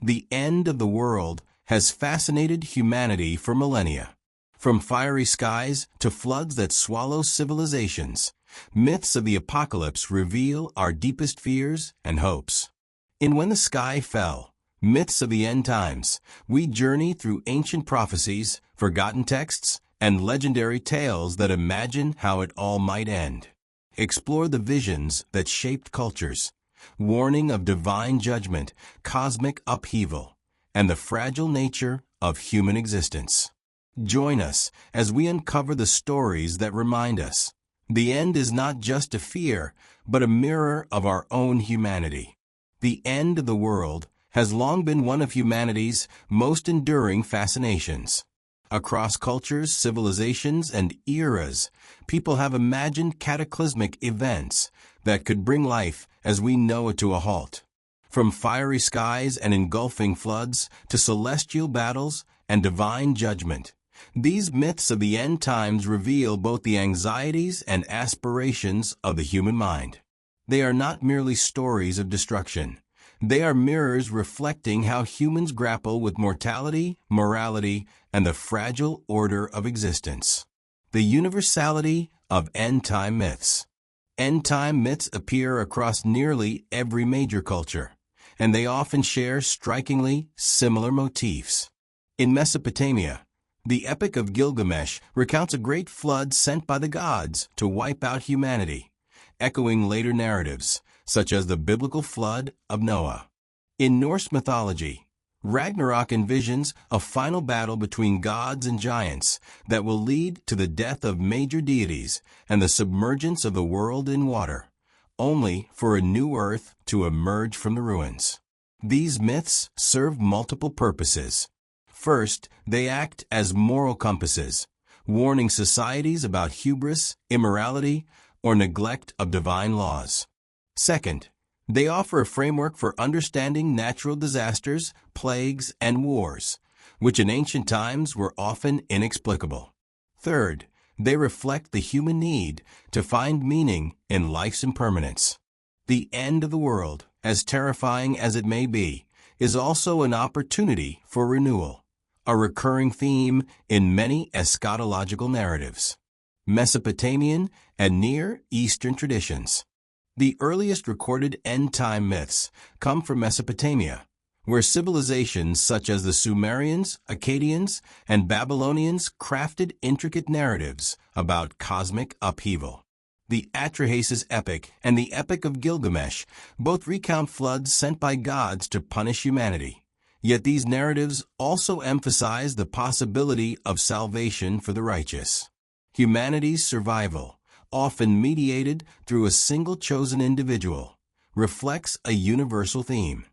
The end of the world has fascinated humanity for millennia. From fiery skies to floods that swallow civilizations, myths of the apocalypse reveal our deepest fears and hopes. In When the Sky Fell, Myths of the End Times, we journey through ancient prophecies, forgotten texts, and legendary tales that imagine how it all might end. Explore the visions that shaped cultures, warning of divine judgment, cosmic upheaval, and the fragile nature of human existence. Join us as we uncover the stories that remind us the end is not just a fear, but a mirror of our own humanity. The end of the world has long been one of humanity's most enduring fascinations. Across cultures, civilizations, and eras, people have imagined cataclysmic events that could bring life as we know it to a halt. From fiery skies and engulfing floods to celestial battles and divine judgment, these myths of the end times reveal both the anxieties and aspirations of the human mind. They are not merely stories of destruction. They are mirrors reflecting how humans grapple with mortality, morality, and the fragile order of existence. The universality of end-time myths. End-time myths appear across nearly every major culture, and they often share strikingly similar motifs. In Mesopotamia, the Epic of Gilgamesh recounts a great flood sent by the gods to wipe out humanity, echoing later narratives, such as the biblical flood of Noah. In Norse mythology, Ragnarok envisions a final battle between gods and giants that will lead to the death of major deities and the submergence of the world in water, only for a new earth to emerge from the ruins. These myths serve multiple purposes. First, they act as moral compasses, warning societies about hubris, immorality, or neglect of divine laws. Second, they offer a framework for understanding natural disasters, plagues, and wars, which in ancient times were often inexplicable. Third, they reflect the human need to find meaning in life's impermanence. The end of the world, as terrifying as it may be, is also an opportunity for renewal, a recurring theme in many eschatological narratives. Mesopotamian and Near Eastern traditions. The earliest recorded end-time myths come from Mesopotamia, where civilizations such as the Sumerians, Akkadians, and Babylonians crafted intricate narratives about cosmic upheaval. The Atrahasis epic and the Epic of Gilgamesh both recount floods sent by gods to punish humanity. Yet these narratives also emphasize the possibility of salvation for the righteous. Humanity's survival, often mediated through a single chosen individual, reflects a universal theme.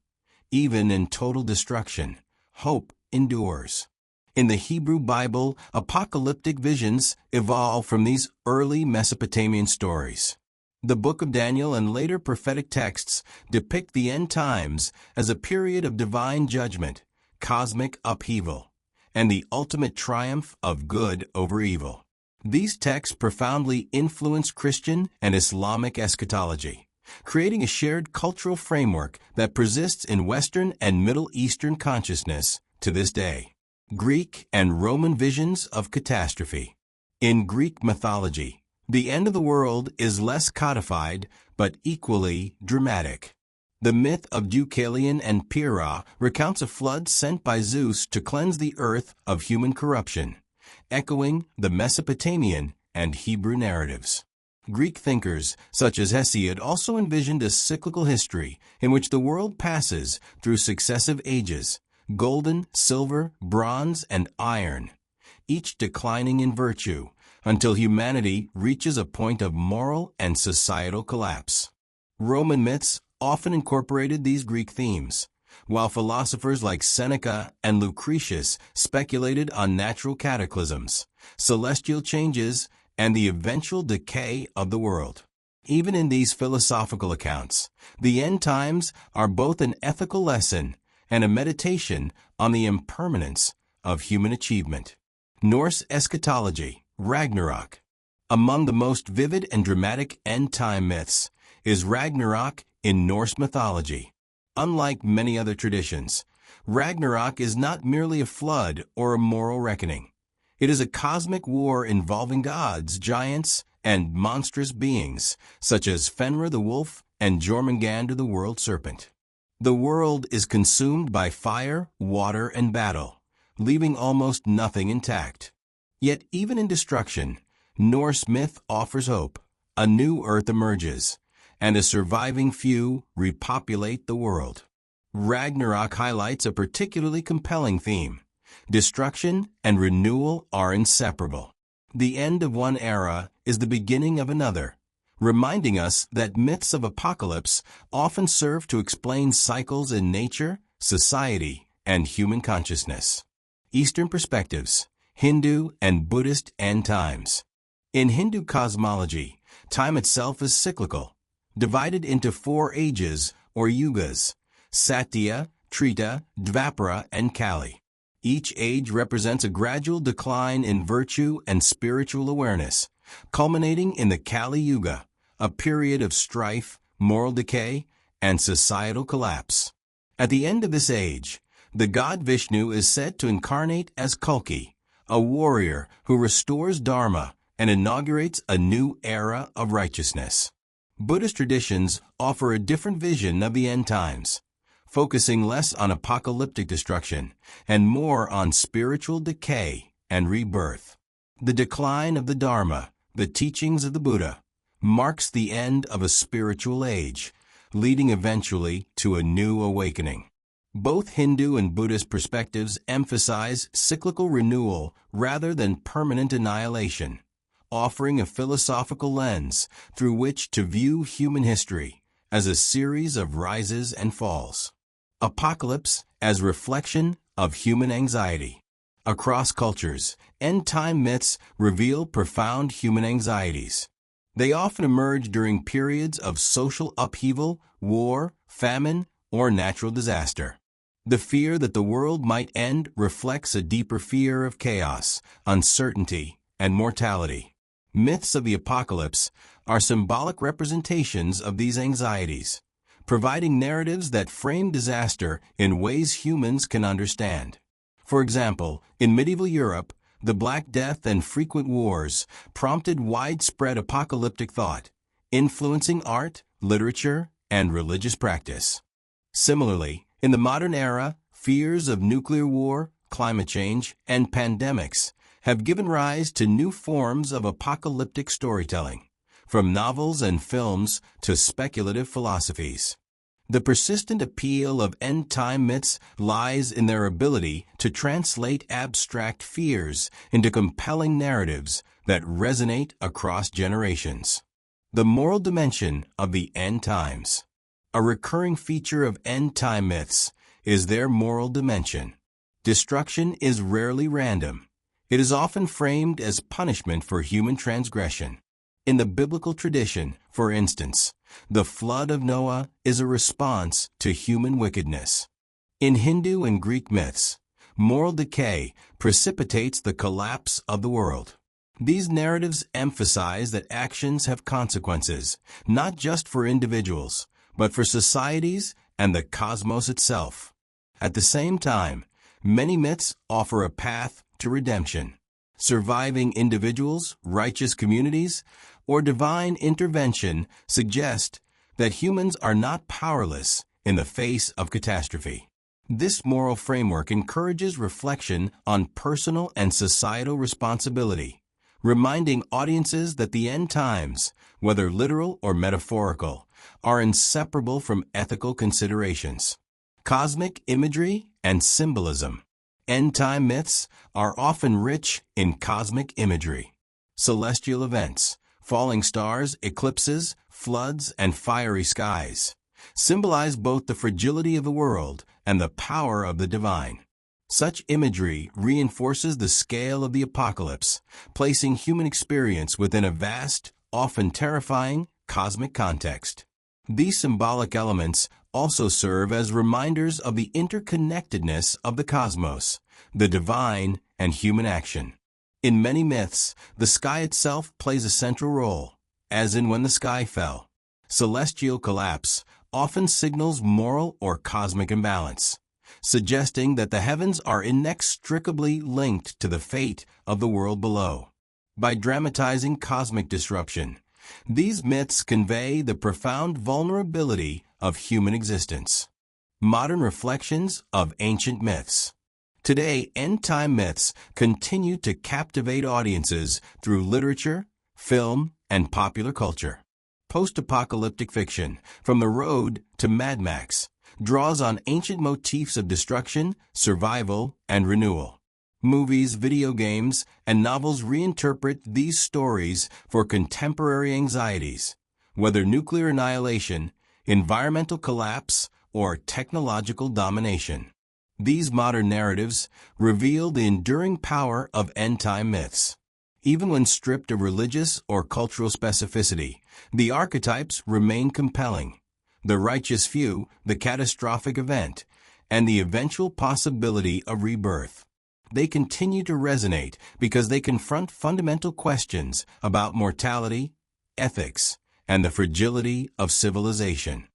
Even in total destruction, hope endures. In the Hebrew Bible, apocalyptic visions evolve from these early Mesopotamian stories. The Book of Daniel and later prophetic texts depict the end times as a period of divine judgment, cosmic upheaval, and the ultimate triumph of good over evil. These texts profoundly influence Christian and Islamic eschatology, creating a shared cultural framework that persists in Western and Middle Eastern consciousness to this day. Greek and Roman visions of catastrophe. In Greek mythology, the end of the world is less codified but equally dramatic. The myth of Deucalion and Pyrrha recounts a flood sent by Zeus to cleanse the earth of human corruption, echoing the Mesopotamian and Hebrew narratives. Greek thinkers such as Hesiod also envisioned a cyclical history in which the world passes through successive ages, golden, silver, bronze, and iron, each declining in virtue until humanity reaches a point of moral and societal collapse. Roman myths often incorporated these Greek themes, while philosophers like Seneca and Lucretius speculated on natural cataclysms, celestial changes, and the eventual decay of the world. Even in these philosophical accounts, the end times are both an ethical lesson and a meditation on the impermanence of human achievement. Norse eschatology, Ragnarok. Among the most vivid and dramatic end-time myths is Ragnarok in Norse mythology. Unlike many other traditions, Ragnarok is not merely a flood or a moral reckoning. It is a cosmic war involving gods, giants, and monstrous beings, such as Fenrir the wolf and Jormungandr the world serpent. The world is consumed by fire, water, and battle, leaving almost nothing intact. Yet even in destruction, Norse myth offers hope. A new earth emerges, and a surviving few repopulate the world. Ragnarok highlights a particularly compelling theme. Destruction and renewal are inseparable. The end of one era is the beginning of another, reminding us that myths of apocalypse often serve to explain cycles in nature, society, and human consciousness. Eastern perspectives, Hindu and Buddhist end times. In Hindu cosmology, time itself is cyclical, divided into 4 ages or yugas: Satya, Treta, Dvapara, and Kali. Each age represents a gradual decline in virtue and spiritual awareness, culminating in the Kali Yuga, a period of strife, moral decay, and societal collapse. At the end of this age, the god Vishnu is said to incarnate as Kalki, a warrior who restores Dharma and inaugurates a new era of righteousness. Buddhist traditions offer a different vision of the end times, focusing less on apocalyptic destruction and more on spiritual decay and rebirth. The decline of the Dharma, the teachings of the Buddha, marks the end of a spiritual age, leading eventually to a new awakening. Both Hindu and Buddhist perspectives emphasize cyclical renewal rather than permanent annihilation, offering a philosophical lens through which to view human history as a series of rises and falls. Apocalypse as reflection of human anxiety. Across cultures, end-time myths reveal profound human anxieties. They often emerge during periods of social upheaval, war, famine, or natural disaster. The fear that the world might end reflects a deeper fear of chaos, uncertainty, and mortality. Myths of the apocalypse are symbolic representations of these anxieties, providing narratives that frame disaster in ways humans can understand. For example, in medieval Europe, the Black Death and frequent wars prompted widespread apocalyptic thought, influencing art, literature, and religious practice. Similarly, in the modern era, fears of nuclear war, climate change, and pandemics have given rise to new forms of apocalyptic storytelling, from novels and films to speculative philosophies. The persistent appeal of end-time myths lies in their ability to translate abstract fears into compelling narratives that resonate across generations. The moral dimension of the end times. A recurring feature of end-time myths is their moral dimension. Destruction is rarely random. It is often framed as punishment for human transgression. In the biblical tradition, for instance, the flood of Noah is a response to human wickedness. In Hindu and Greek myths, moral decay precipitates the collapse of the world. These narratives emphasize that actions have consequences, not just for individuals, but for societies and the cosmos itself. At the same time, many myths offer a path to redemption. Surviving individuals, righteous communities, or divine intervention suggest that humans are not powerless in the face of catastrophe. This moral framework encourages reflection on personal and societal responsibility, reminding audiences that the end times, whether literal or metaphorical, are inseparable from ethical considerations. Cosmic imagery and symbolism. End-time myths are often rich in cosmic imagery. Celestial events, falling stars, eclipses, floods, and fiery skies symbolize both the fragility of the world and the power of the divine. Such imagery reinforces the scale of the apocalypse, placing human experience within a vast, often terrifying, cosmic context. These symbolic elements also serve as reminders of the interconnectedness of the cosmos, the divine, and human action. In many myths, the sky itself plays a central role, as in When the Sky Fell. Celestial collapse often signals moral or cosmic imbalance, suggesting that the heavens are inextricably linked to the fate of the world below. By dramatizing cosmic disruption, these myths convey the profound vulnerability of human existence. Modern reflections of ancient myths. Today, end-time myths continue to captivate audiences through literature, film, and popular culture. Post-apocalyptic fiction, from The Road to Mad Max, draws on ancient motifs of destruction, survival, and renewal. Movies, video games, and novels reinterpret these stories for contemporary anxieties, whether nuclear annihilation, environmental collapse, or technological domination. These modern narratives reveal the enduring power of end-time myths. Even when stripped of religious or cultural specificity, the archetypes remain compelling. The righteous few, the catastrophic event, and the eventual possibility of rebirth. They continue to resonate because they confront fundamental questions about mortality, ethics, and the fragility of civilization.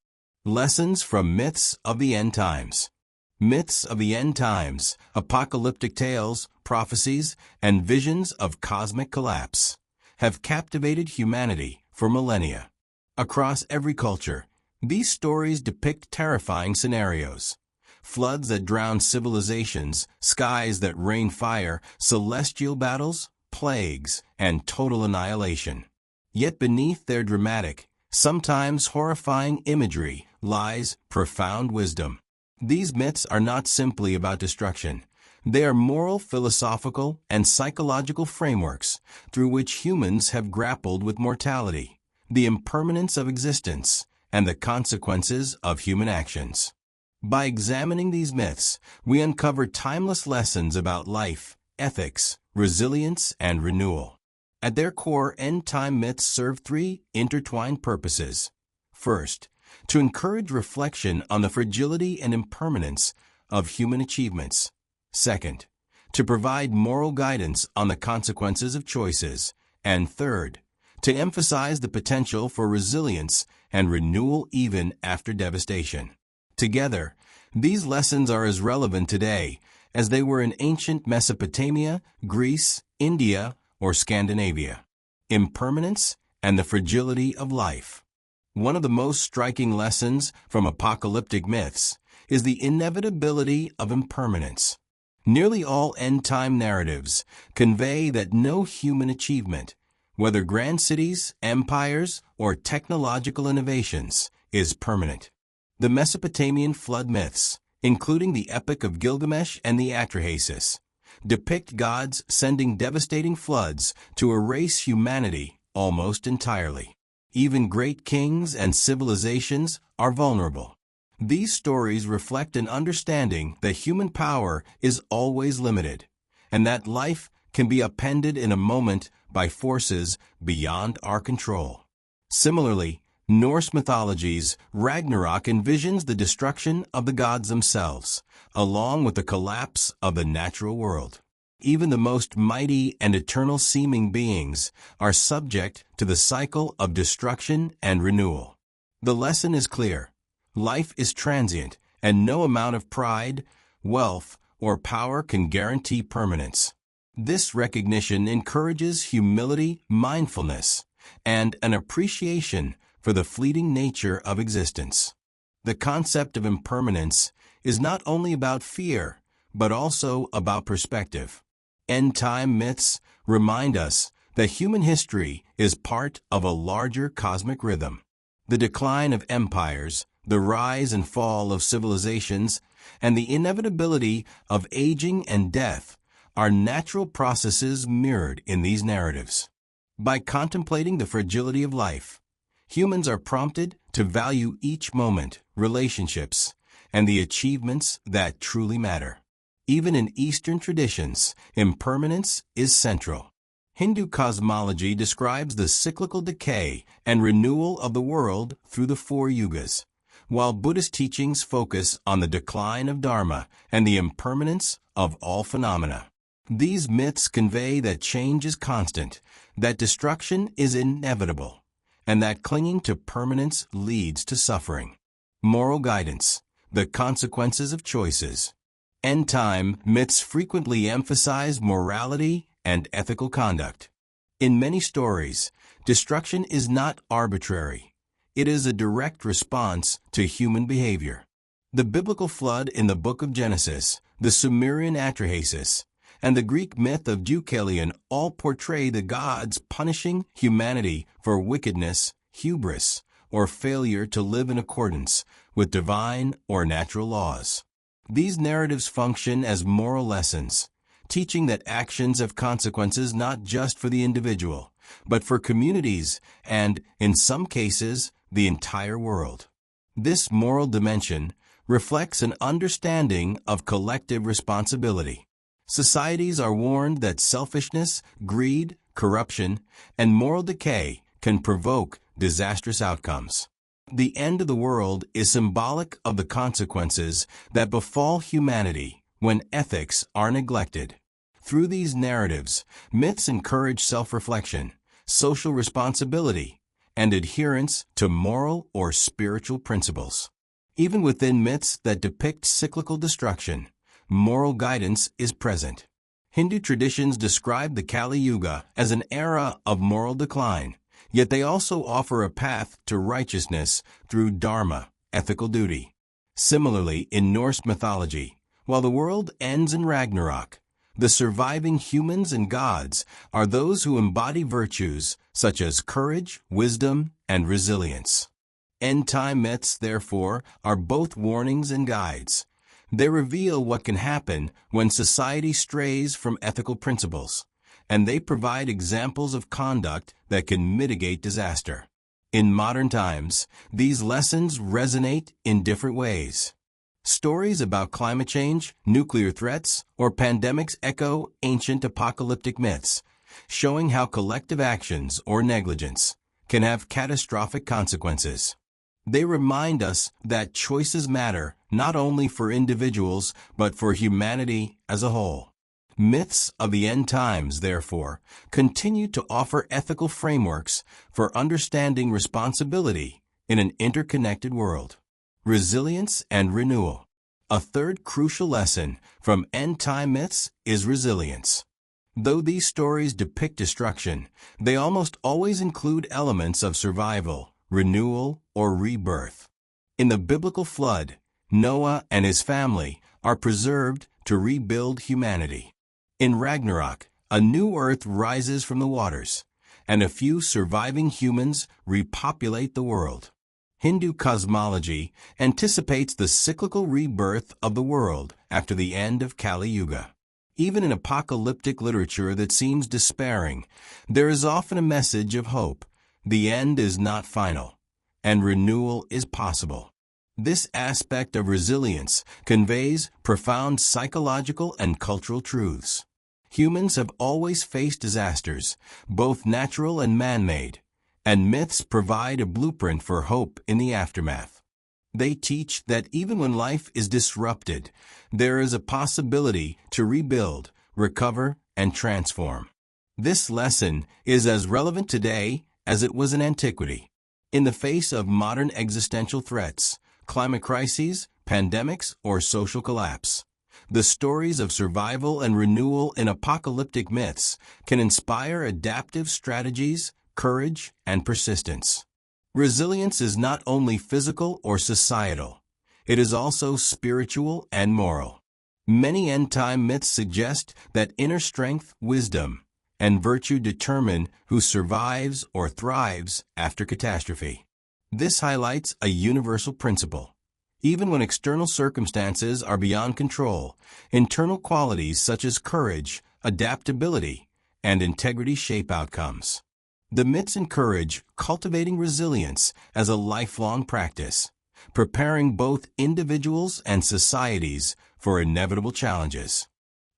Lessons from myths of the end times. Myths of the end times, apocalyptic tales, prophecies, and visions of cosmic collapse have captivated humanity for millennia. Across every culture, these stories depict terrifying scenarios. Floods that drown civilizations, skies that rain fire, celestial battles, plagues, and total annihilation. Yet beneath their dramatic, sometimes horrifying imagery lies profound wisdom. These myths are not simply about destruction. They are moral, philosophical, and psychological frameworks through which humans have grappled with mortality, the impermanence of existence, and the consequences of human actions. By examining these myths, we uncover timeless lessons about life, ethics, resilience, and renewal. At their core, end-time myths serve three intertwined purposes. First, to encourage reflection on the fragility and impermanence of human achievements. Second, to provide moral guidance on the consequences of choices. And third, to emphasize the potential for resilience and renewal even after devastation. Together, these lessons are as relevant today as they were in ancient Mesopotamia, Greece, India, or Scandinavia. Impermanence and the fragility of life. One of the most striking lessons from apocalyptic myths is the inevitability of impermanence. Nearly all end-time narratives convey that no human achievement, whether grand cities, empires, or technological innovations, is permanent. The Mesopotamian flood myths, including the Epic of Gilgamesh and the Atrahasis, depict gods sending devastating floods to erase humanity almost entirely. Even great kings and civilizations are vulnerable. These stories reflect an understanding that human power is always limited, and that life can be upended in a moment by forces beyond our control. Similarly, Norse mythology's Ragnarok envisions the destruction of the gods themselves, along with the collapse of the natural world. Even the most mighty and eternal-seeming beings are subject to the cycle of destruction and renewal. The lesson is clear. Life is transient, and no amount of pride, wealth, or power can guarantee permanence. This recognition encourages humility, mindfulness, and an appreciation for the fleeting nature of existence. The concept of impermanence is not only about fear, but also about perspective. End-time myths remind us that human history is part of a larger cosmic rhythm. The decline of empires, the rise and fall of civilizations, and the inevitability of aging and death are natural processes mirrored in these narratives. By contemplating the fragility of life, humans are prompted to value each moment, relationships, and the achievements that truly matter. Even in Eastern traditions, impermanence is central. Hindu cosmology describes the cyclical decay and renewal of the world through the four yugas, while Buddhist teachings focus on the decline of Dharma and the impermanence of all phenomena. These myths convey that change is constant, that destruction is inevitable, and that clinging to permanence leads to suffering. Moral guidance. the consequences of choices. End-time myths frequently emphasize morality and ethical conduct. In many stories, destruction is not arbitrary. It is a direct response to human behavior. The biblical flood in the book of Genesis, the Sumerian Atrahasis, and the Greek myth of Deucalion all portray the gods punishing humanity for wickedness, hubris, or failure to live in accordance with divine or natural laws. These narratives function as moral lessons, teaching that actions have consequences not just for the individual, but for communities and, in some cases, the entire world. This moral dimension reflects an understanding of collective responsibility. Societies are warned that selfishness, greed, corruption, and moral decay can provoke disastrous outcomes. The end of the world is symbolic of the consequences that befall humanity when ethics are neglected. Through these narratives, myths encourage self-reflection, social responsibility, and adherence to moral or spiritual principles. Even within myths that depict cyclical destruction, moral guidance is present. Hindu traditions describe the Kali Yuga as an era of moral decline, yet they also offer a path to righteousness through dharma, ethical duty. Similarly, in Norse mythology, while the world ends in Ragnarok, the surviving humans and gods are those who embody virtues such as courage, wisdom, and resilience. End-time myths, therefore, are both warnings and guides. They reveal what can happen when society strays from ethical principles, and they provide examples of conduct that can mitigate disaster. In modern times, these lessons resonate in different ways. Stories about climate change, nuclear threats, or pandemics echo ancient apocalyptic myths, showing how collective actions or negligence can have catastrophic consequences. They remind us that choices matter not only for individuals but for humanity as a whole. Myths of the end times, therefore, continue to offer ethical frameworks for understanding responsibility in an interconnected world. Resilience and renewal. A third crucial lesson from end-time myths is resilience. Though these stories depict destruction, they almost always include elements of survival, renewal, or rebirth. In the biblical flood, Noah and his family are preserved to rebuild humanity. In Ragnarok, a new earth rises from the waters, and a few surviving humans repopulate the world. Hindu cosmology anticipates the cyclical rebirth of the world after the end of Kali Yuga. Even in apocalyptic literature that seems despairing, there is often a message of hope. The end is not final, and renewal is possible. This aspect of resilience conveys profound psychological and cultural truths. Humans have always faced disasters, both natural and man-made, and myths provide a blueprint for hope in the aftermath. They teach that even when life is disrupted, there is a possibility to rebuild, recover, and transform. This lesson is as relevant today as it was in antiquity. In the face of modern existential threats, climate crises, pandemics, or social collapse, the stories of survival and renewal in apocalyptic myths can inspire adaptive strategies, courage, and persistence. Resilience is not only physical or societal, it is also spiritual and moral. Many end-time myths suggest that inner strength, wisdom, and virtue determine who survives or thrives after catastrophe. This highlights a universal principle. Even when external circumstances are beyond control, internal qualities such as courage, adaptability, and integrity shape outcomes. The myths encourage cultivating resilience as a lifelong practice, preparing both individuals and societies for inevitable challenges.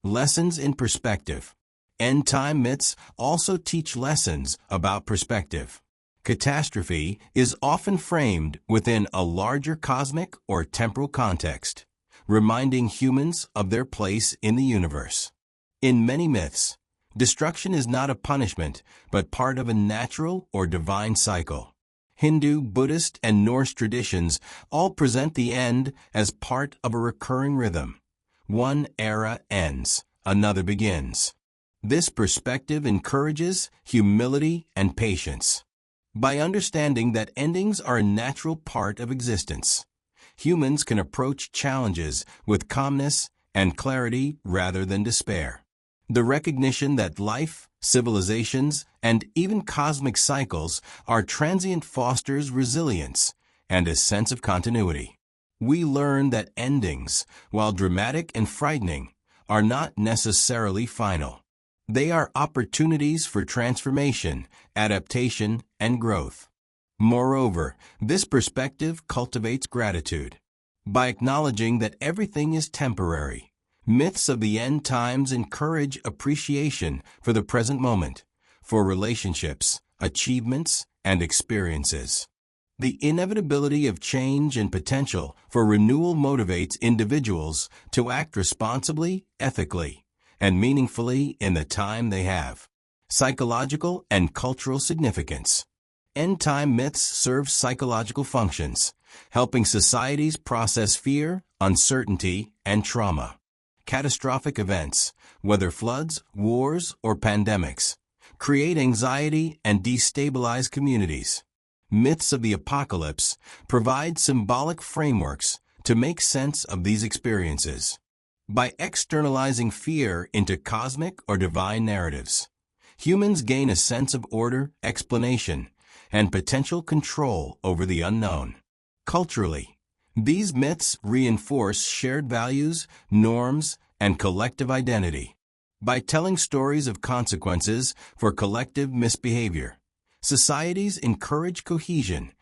Lessons in perspective. End-time myths also teach lessons about perspective. Catastrophe is often framed within a larger cosmic or temporal context, reminding humans of their place in the universe. In many myths, destruction is not a punishment, but part of a natural or divine cycle. Hindu, Buddhist, and Norse traditions all present the end as part of a recurring rhythm. One era ends, another begins. This perspective encourages humility and patience. By understanding that endings are a natural part of existence, humans can approach challenges with calmness and clarity rather than despair. The recognition that life, civilizations, and even cosmic cycles are transient fosters resilience and a sense of continuity. We learn that endings, while dramatic and frightening, are not necessarily final. They are opportunities for transformation, adaptation, and growth. Moreover, this perspective cultivates gratitude. By acknowledging that everything is temporary, myths of the end times encourage appreciation for the present moment, for relationships, achievements, and experiences. The inevitability of change and potential for renewal motivates individuals to act responsibly, ethically, and meaningfully in the time they have. Psychological and cultural significance. End-time myths serve psychological functions, helping societies process fear, uncertainty, and trauma. Catastrophic events, whether floods, wars, or pandemics, create anxiety and destabilize communities. Myths of the apocalypse provide symbolic frameworks to make sense of these experiences. By externalizing fear into cosmic or divine narratives, humans gain a sense of order, explanation, and potential control over the unknown. Culturally, these myths reinforce shared values, norms, and collective identity. By telling stories of consequences for collective misbehavior, societies encourage cohesion,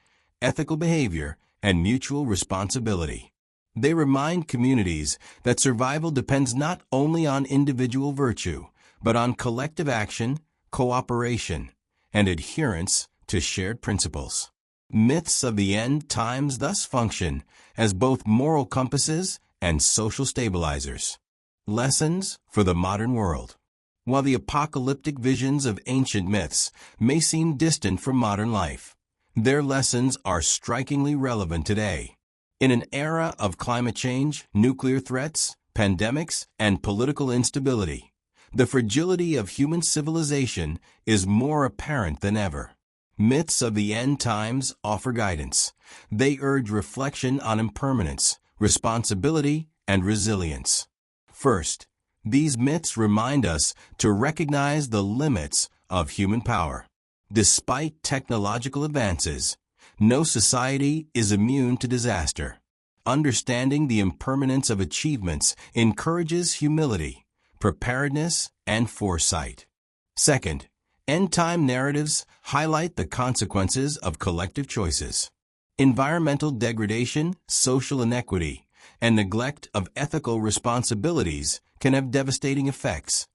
ethical behavior, and mutual responsibility. They remind communities that survival depends not only on individual virtue, but on collective action, cooperation, and adherence to shared principles. Myths of the end times thus function as both moral compasses and social stabilizers. Lessons for the modern world. While the apocalyptic visions of ancient myths may seem distant from modern life, their lessons are strikingly relevant today. In an era of climate change, nuclear threats, pandemics, and political instability, the fragility of human civilization is more apparent than ever. Myths of the end times offer guidance. They urge reflection on impermanence, responsibility, and resilience. First, these myths remind us to recognize the limits of human power. Despite technological advances, no society is immune to disaster. Understanding the impermanence of achievements encourages humility, preparedness, and foresight. Second, end-time narratives highlight the consequences of collective choices. Environmental degradation, social inequity, and neglect of ethical responsibilities can have devastating effects,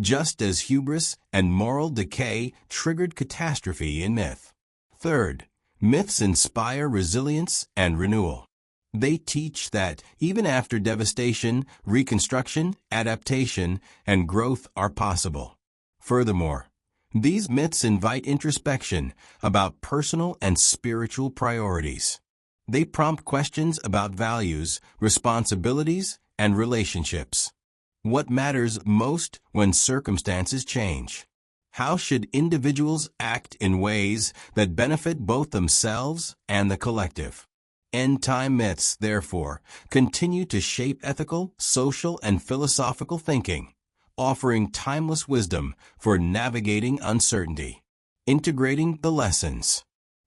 just as hubris and moral decay triggered catastrophe in myth. Third, myths inspire resilience and renewal. They teach that even after devastation, reconstruction, adaptation, and growth are possible. Furthermore, these myths invite introspection about personal and spiritual priorities. They prompt questions about values, responsibilities, and relationships. What matters most when circumstances change? How should individuals act in ways that benefit both themselves and the collective? End-time myths, therefore, continue to shape ethical, social, and philosophical thinking, offering timeless wisdom for navigating uncertainty. Integrating the lessons.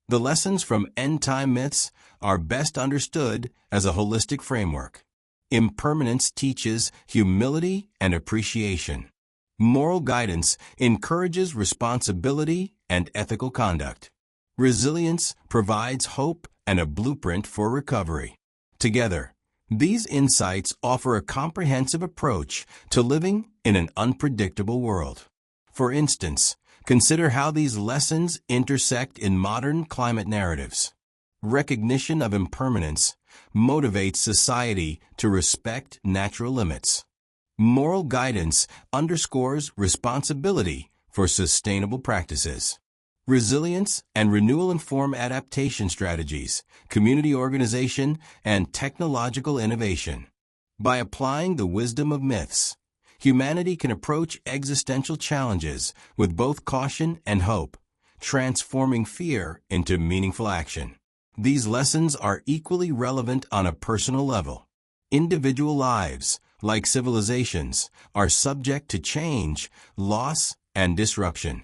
The lessons from end-time myths are best understood as a holistic framework. Impermanence teaches humility and appreciation. Moral guidance encourages responsibility and ethical conduct. Resilience provides hope and a blueprint for recovery. Together, these insights offer a comprehensive approach to living in an unpredictable world. For instance, consider how these lessons intersect in modern climate narratives. Recognition of impermanence motivates society to respect natural limits. Moral guidance underscores responsibility for sustainable practices. Resilience and renewal inform adaptation strategies, community organization, and technological innovation. By applying the wisdom of myths, humanity can approach existential challenges with both caution and hope, transforming fear into meaningful action. These lessons are equally relevant on a personal level. Individual lives, like civilizations, are subject to change, loss, and disruption.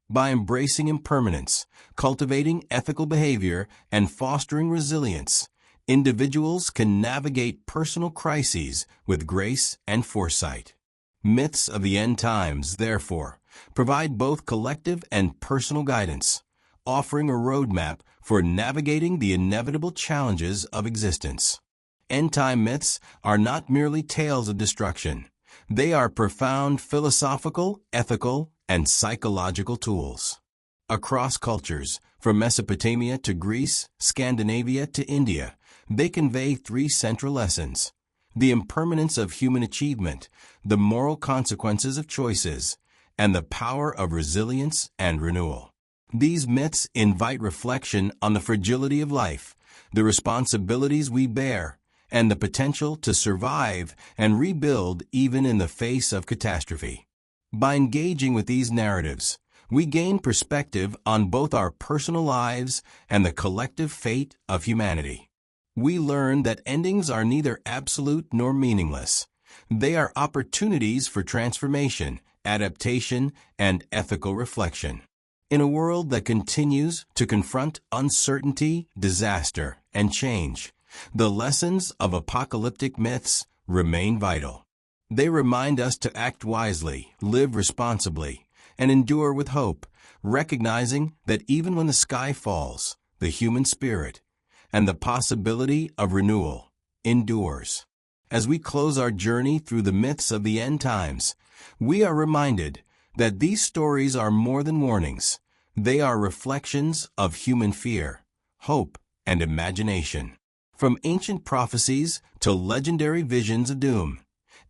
By embracing impermanence, cultivating ethical behavior, and fostering resilience, individuals can navigate personal crises with grace and foresight. Myths of the end times, therefore, provide both collective and personal guidance, offering a roadmap for navigating the inevitable challenges of existence. End-time myths are not merely tales of destruction. They are profound philosophical, ethical, and psychological tools. Across cultures, from Mesopotamia to Greece, Scandinavia to India, they convey three central lessons: the impermanence of human achievement, the moral consequences of choices, and the power of resilience and renewal. These myths invite reflection on the fragility of life, the responsibilities we bear, and the potential to survive and rebuild even in the face of catastrophe. By engaging with these narratives, we gain perspective on both our personal lives and the collective fate of humanity. We learn that endings are neither absolute nor meaningless. They are opportunities for transformation, adaptation, and ethical reflection. In a world that continues to confront uncertainty, disaster, and change, the lessons of apocalyptic myths remain vital. They remind us to act wisely, live responsibly, and endure with hope, recognizing that even when the sky falls, the human spirit and the possibility of renewal endures. As we close our journey through the myths of the end times, we are reminded that these stories are more than warnings. They are reflections of human fear, hope, and imagination. From ancient prophecies to legendary visions of doom,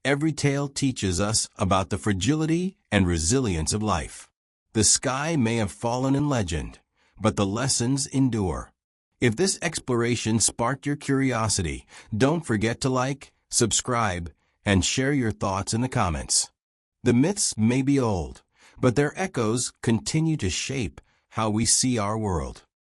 every tale teaches us about the fragility and resilience of life. The sky may have fallen in legend, but the lessons endure. If this exploration sparked your curiosity, don't forget to like, subscribe, and share your thoughts in the comments. The myths may be old, but their echoes continue to shape how we see our world.